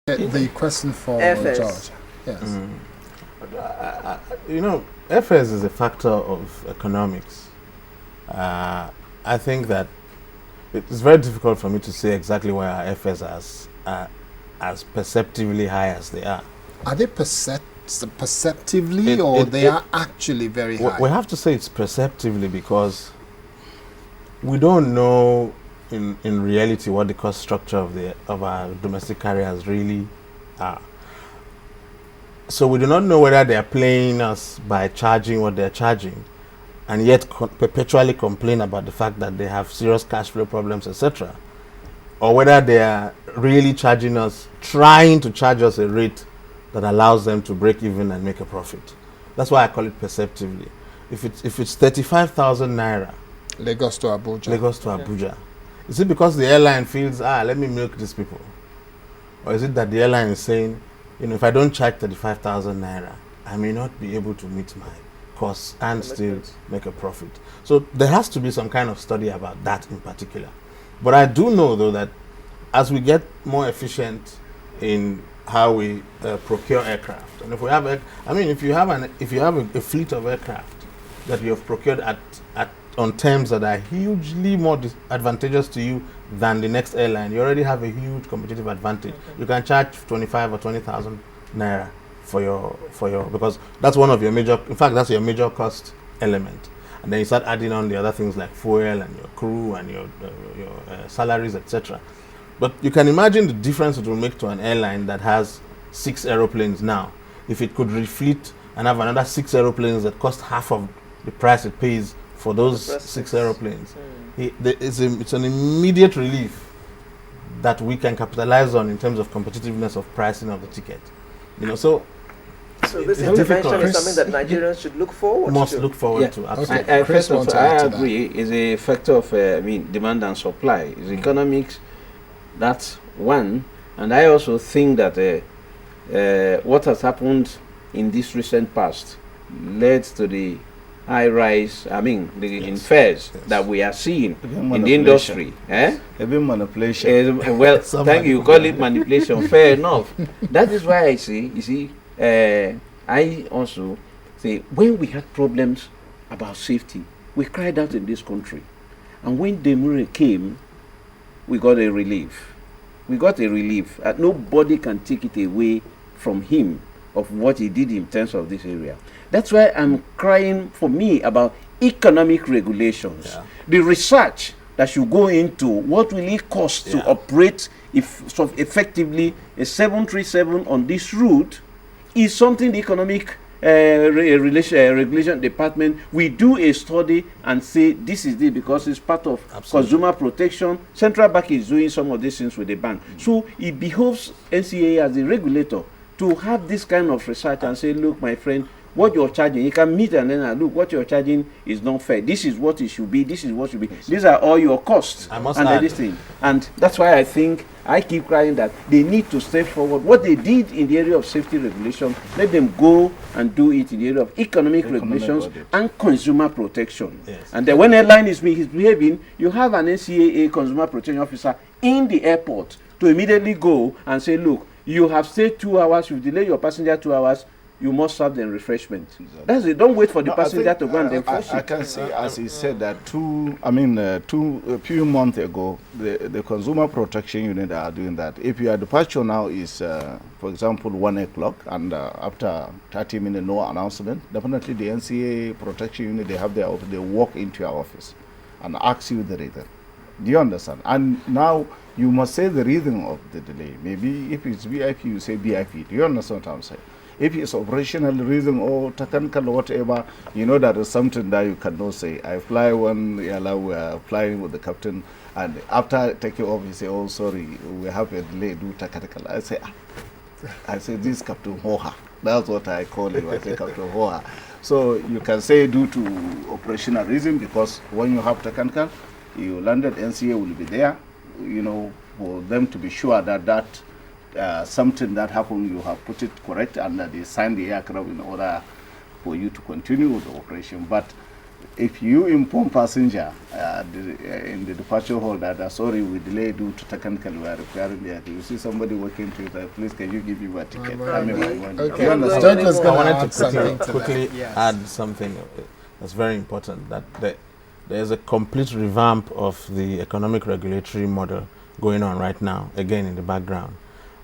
The question for FS. George. Yes. FS is a factor of economics. I think that it's very difficult for me to say exactly why our FS are as perceptively high as they are. Are they perceptively or they are actually very high? We have to say it's perceptively because we don't know in reality what the cost structure of our domestic carriers really are. So we do not know whether they are playing us by charging what they're charging and yet perpetually complain about the fact that they have serious cash flow problems, etc. Or whether they are really charging us, trying to charge us a rate that allows them to break even and make a profit. That's why I call it perceptively. If it's 35,000 naira, Lagos to Abuja. Is it because the airline feels, let me milk these people? Or is it that the airline is saying, if I don't charge 35,000 naira, I may not be able to meet my costs and still make a profit. So there has to be some kind of study about that in particular. But I do know, though, that as we get more efficient in how we procure aircraft, and if we have, if you have a fleet of aircraft that you have procured on terms that are hugely more advantageous to you than the next airline, you already have a huge competitive advantage. You can charge 25 or 20,000 naira for your because that's one of your major. In fact, that's your major cost element. And then you start adding on the other things like fuel and your crew and your salaries, etc. But you can imagine the difference it will make to an airline that has 6 aeroplanes now. If it could refleet and have another 6 aeroplanes that cost half of the price it pays for those 6 aeroplanes, it's an immediate relief that we can capitalize on in terms of competitiveness of pricing of the ticket. So this intervention is something that Nigerians should look forward to. Look forward to. Absolutely. First of all, I agree. It's a factor of demand and supply. It's economics. That's one. And I also think that what has happened in this recent past led to the high rise, in fares that we are seeing in the industry. A bit manipulation. Well, thank you. Call it manipulation. Fair enough. That is why I say, I also say, when we had problems about safety, we cried out in this country. And when Demure came, we got a relief. Nobody can take it away from him of what he did in terms of this area. That's why I'm crying for me about economic regulations. Yeah. The research that should go into what will it cost to operate effectively a 737 on this route is something the economic regulation department will do a study and say this is it because it's part of consumer protection. Central Bank is doing some of these things with the bank. So it behoves NCA as the regulator to have this kind of research and say, look, my friend, what you're charging, you can meet and then look, what you're charging is not fair. This is what it should be. This is what should be. These are all your costs. And that's why I think I keep crying that they need to step forward. What they did in the area of safety regulation, let them go and do it in the area of economic regulations and consumer protection. Yes. And then when airline is behaving, you have an NCAA consumer protection officer in the airport to immediately go and say, look, you have stayed 2 hours, you've delayed your passenger 2 hours, you must serve them refreshment. Exactly. That's it. Don't wait for the passenger to go and enforce it. I can say, as he said, that a few months ago, the consumer protection unit are doing that. If your departure now is, for example, 1 o'clock, and after 30 minutes no announcement, definitely the NCA protection unit, they have their office, they walk into your office and ask you the reason. Do you understand? And now you must say the reason of the delay. Maybe if it's VIP, you say VIP. Do you understand what I'm saying? If it's operational reason or technical or whatever, that is something that you cannot say. I fly one airline, we are flying with the captain, and after taking off, he say, oh, sorry, we have a delay, do technical. I say, this Captain Hoha. That's what I call him. I say Captain Hoha. So you can say due to operational reason, because when you have technical, you landed, NCA will be there, for them to be sure that something that happened, you have put it correct, and that they signed the aircraft in order for you to continue with the operation. But if you inform passenger in the departure hall that sorry we delayed due to technical we are requiring that, you see somebody walking to you, please can you give me my ticket? I mean, my money. okay. You understand? John was I gonna wanted add to something to quickly that. Yes. add something that's very important, that there is a complete revamp of the economic regulatory model going on right now, again in the background,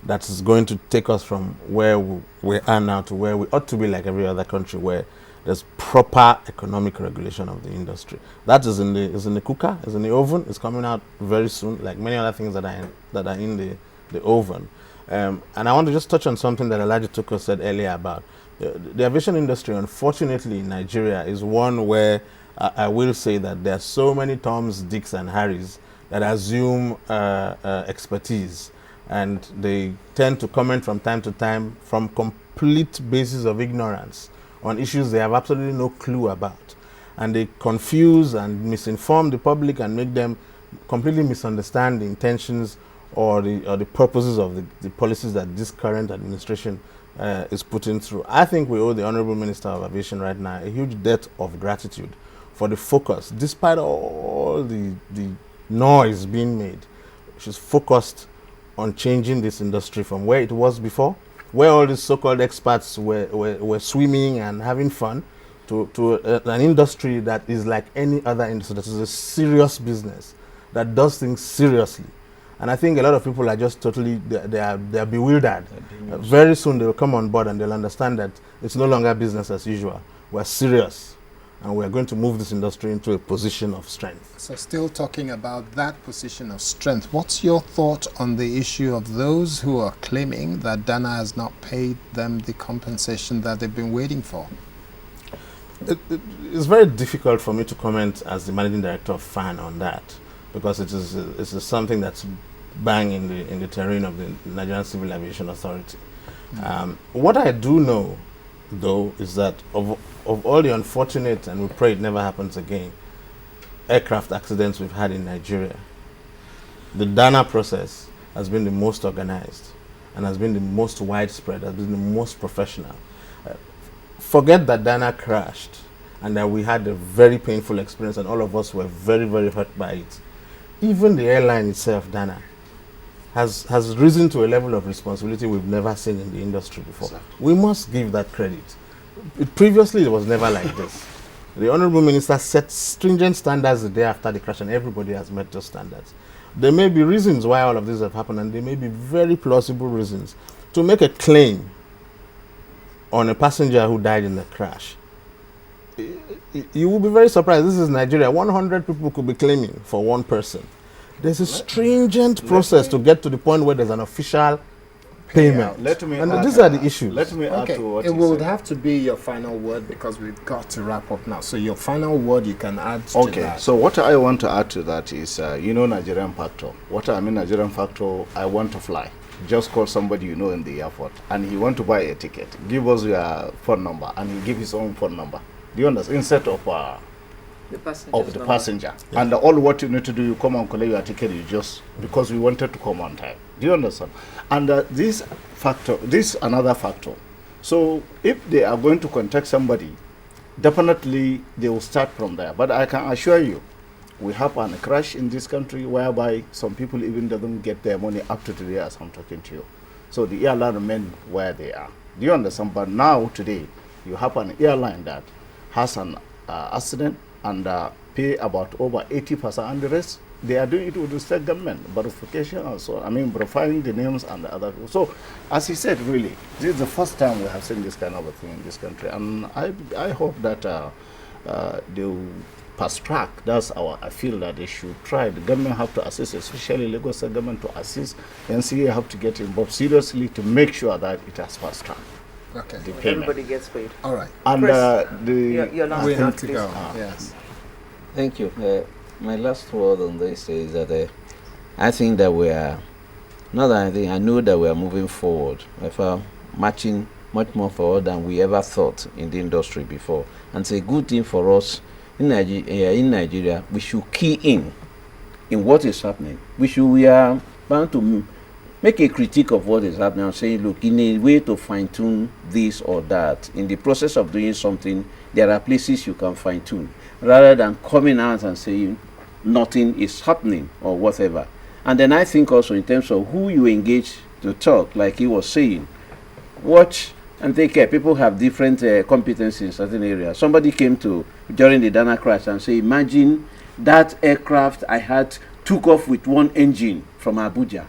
that is going to take us from where we are now to where we ought to be, like every other country, where there's proper economic regulation of the industry. That is in the cooker, is in the oven, it's coming out very soon, like many other things that are in the oven. And I want to just touch on something that Elijah Tuko said earlier about the aviation industry. Unfortunately, in Nigeria is one where I will say that there are so many Toms, Dicks, and Harrys that assume expertise, and they tend to comment from time to time from complete basis of ignorance on issues they have absolutely no clue about, and they confuse and misinform the public and make them completely misunderstand the intentions or the purposes of the policies that this current administration is putting through. I think we owe the Honorable Minister of Aviation right now a huge debt of gratitude for the focus, despite all the noise being made. She's focused on changing this industry from where it was before, where all these so-called experts were swimming and having fun, to an industry that is like any other industry, that is a serious business, that does things seriously. And I think a lot of people are just totally, they are bewildered. Very soon they will come on board and they'll understand that it's no longer business as usual. We're serious, and we're going to move this industry into a position of strength. So still talking about that position of strength, what's your thought on the issue of those who are claiming that Dana has not paid them the compensation that they've been waiting for? It's very difficult for me to comment as the managing director of FAN on that, because it is something that's bang in the terrain of the Nigerian Civil Aviation Authority. What I do know, though, is that of all the unfortunate, and we pray it never happens again, aircraft accidents we've had in Nigeria, the Dana process has been the most organized and has been the most widespread, has been the most professional. Forget that Dana crashed and that we had a very painful experience and all of us were very, very hurt by it. Even the airline itself, Dana, has risen to a level of responsibility we've never seen in the industry before. Exactly. We must give that credit. Previously, it was never like this. The Honorable Minister set stringent standards the day after the crash, and everybody has met those standards. There may be reasons why all of this have happened, and there may be very plausible reasons. To make a claim on a passenger who died in the crash, you will be very surprised. This is Nigeria. 100 people could be claiming for one person. There's a stringent process to get to the point where there's an official payment. And these are the issues. Let me add to what it would have to be your final word, because we've got to wrap up now. So your final word you can add to that. Okay, so what I want to add to that is, Nigerian factor. What I mean Nigerian factor, I want to fly. Just call somebody you know in the airport, and he want to buy a ticket. Give us your phone number, and he give his own phone number. Do you understand? Instead of the passenger. Yeah. And all what you need to do, you come and collect your ticket, you just, because we wanted to come on time. Do you understand? And this another factor. So if they are going to contact somebody, definitely they will start from there. But I can assure you, we have a crash in this country whereby some people even doesn't get their money up to today as I'm talking to you. So the airline remain where they are. Do you understand? But now, today, you have an airline that has an accident and pay about over 80%, and the rest, they are doing it with the state government, verification and so on. Verifying the names and the other. So, as he said, really, this is the first time we have seen this kind of a thing in this country. And I hope that they will fast track. I feel that they should try. The government have to assist, especially Lagos State government to assist. NCA have to get involved seriously to make sure that it has fast track. Okay. Everybody gets paid. All right. And your last we word, have to please. go. Yes. Thank you. My last word on this is that I think that I know that we are moving forward. We're marching much more forward than we ever thought in the industry before. And it's a good thing for us in Nigeria. We should key in what is happening. We are bound to make a critique of what is happening and say, look, in a way to fine-tune this or that. In the process of doing something, there are places you can fine-tune. rather than coming out and saying nothing is happening or whatever. And then I think also in terms of who you engage to talk, like he was saying, watch and take care. People have different competencies in certain areas. Somebody came to during the Dana crash and say, imagine that aircraft I had took off with one engine from Abuja,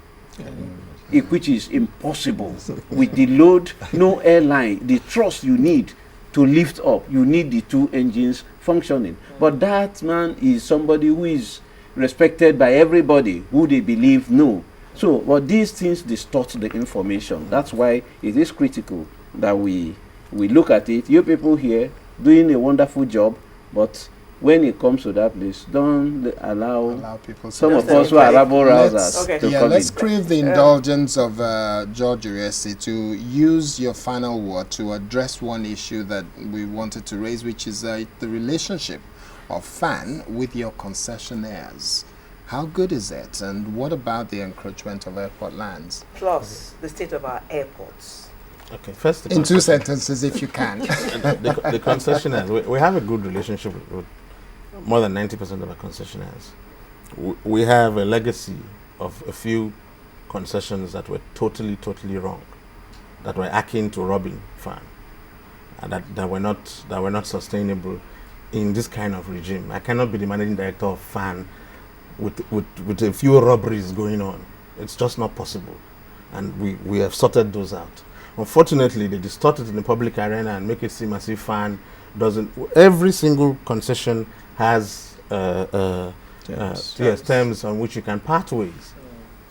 which is impossible. With the load, no airline, the thrust you need to lift up, you need the two engines functioning. But that man is somebody who is respected by everybody, who they believe know. So, but these things distort the information. That's why it is critical that we look at it. You people here doing a wonderful job, but when it comes to that place, don't allow people some of us who are rabble rousers to come let's in. crave the indulgence of George Uriesi to use your final word to address one issue that we wanted to raise, which is the relationship of FAN with your concessionaires. How good is it, and what about the encroachment of airport lands? Plus the state of our airports. Okay, first In 2 sentences, if you can. the concessionaires. We have a good relationship with more than 90% of our concessionaires. We have a legacy of a few concessions that were totally wrong, that were akin to robbing FAN, and that were not sustainable in this kind of regime. I cannot be the managing director of FAN with a few robberies going on. It's just not possible, and we have sorted those out. Unfortunately, they distort it in the public arena and make it seem as if FAN doesn't. Every single concession has terms on which you can part ways.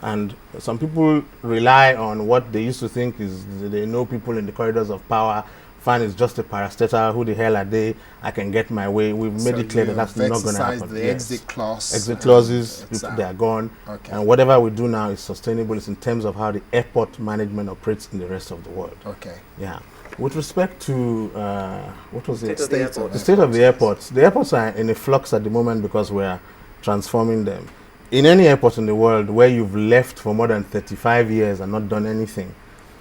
And some people rely on what they used to think is they know people in the corridors of power. FAN is just a parastatal. Who the hell are they? I can get my way. We've made it clear that that's not going to happen. The exit clause. Exit clauses, they are gone. Okay. And whatever we do now is sustainable. It's in terms of how the airport management operates in the rest of the world. Okay. Yeah. With respect to, what was it? The state of the airports. The airports are in a flux at the moment because we are transforming them. In any airport in the world where you've left for more than 35 years and not done anything,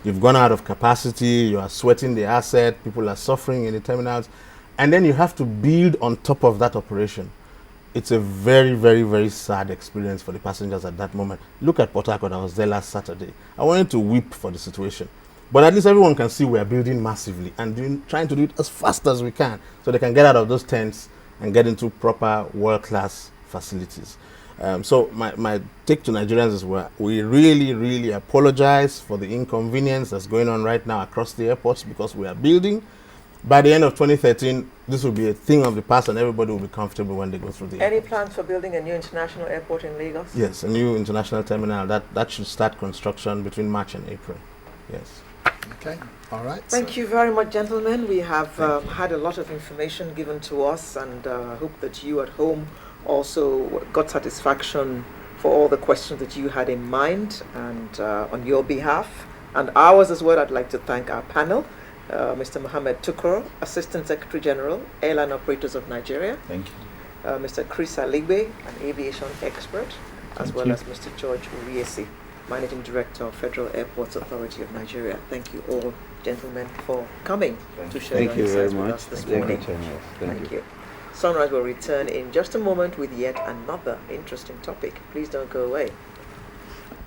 you've gone out of capacity, you are sweating the asset, people are suffering in the terminals, and then you have to build on top of that operation. It's a very sad experience for the passengers at that moment. Look at Port Harcourt. I was there last Saturday. I wanted to weep for the situation. But at least everyone can see we are building massively and trying to do it as fast as we can so they can get out of those tents and get into proper world-class facilities. So my take to Nigerians is we really apologize for the inconvenience that's going on right now across the airports because we are building. By the end of 2013, this will be a thing of the past and everybody will be comfortable when they go through the Any plans for building a new international airport in Lagos? Yes, a new international terminal. That should start construction between March and April. Yes. Okay. All right. Thank you very much, gentlemen. We have had a lot of information given to us, and hope that you at home also got satisfaction for all the questions that you had in mind, and on your behalf and ours as well. I'd like to thank our panel, Mr. Mohammed Tukoro, Assistant Secretary General, Airline Operators of Nigeria. Thank you. Mr. Chris Aligbe, an aviation expert, as well as Mr. George Uriesi, Managing Director of Federal Airports Authority of Nigeria. Thank you all, gentlemen, for coming to share your insights with us this morning. Thank you. Sunrise will return in just a moment with yet another interesting topic. Please don't go away.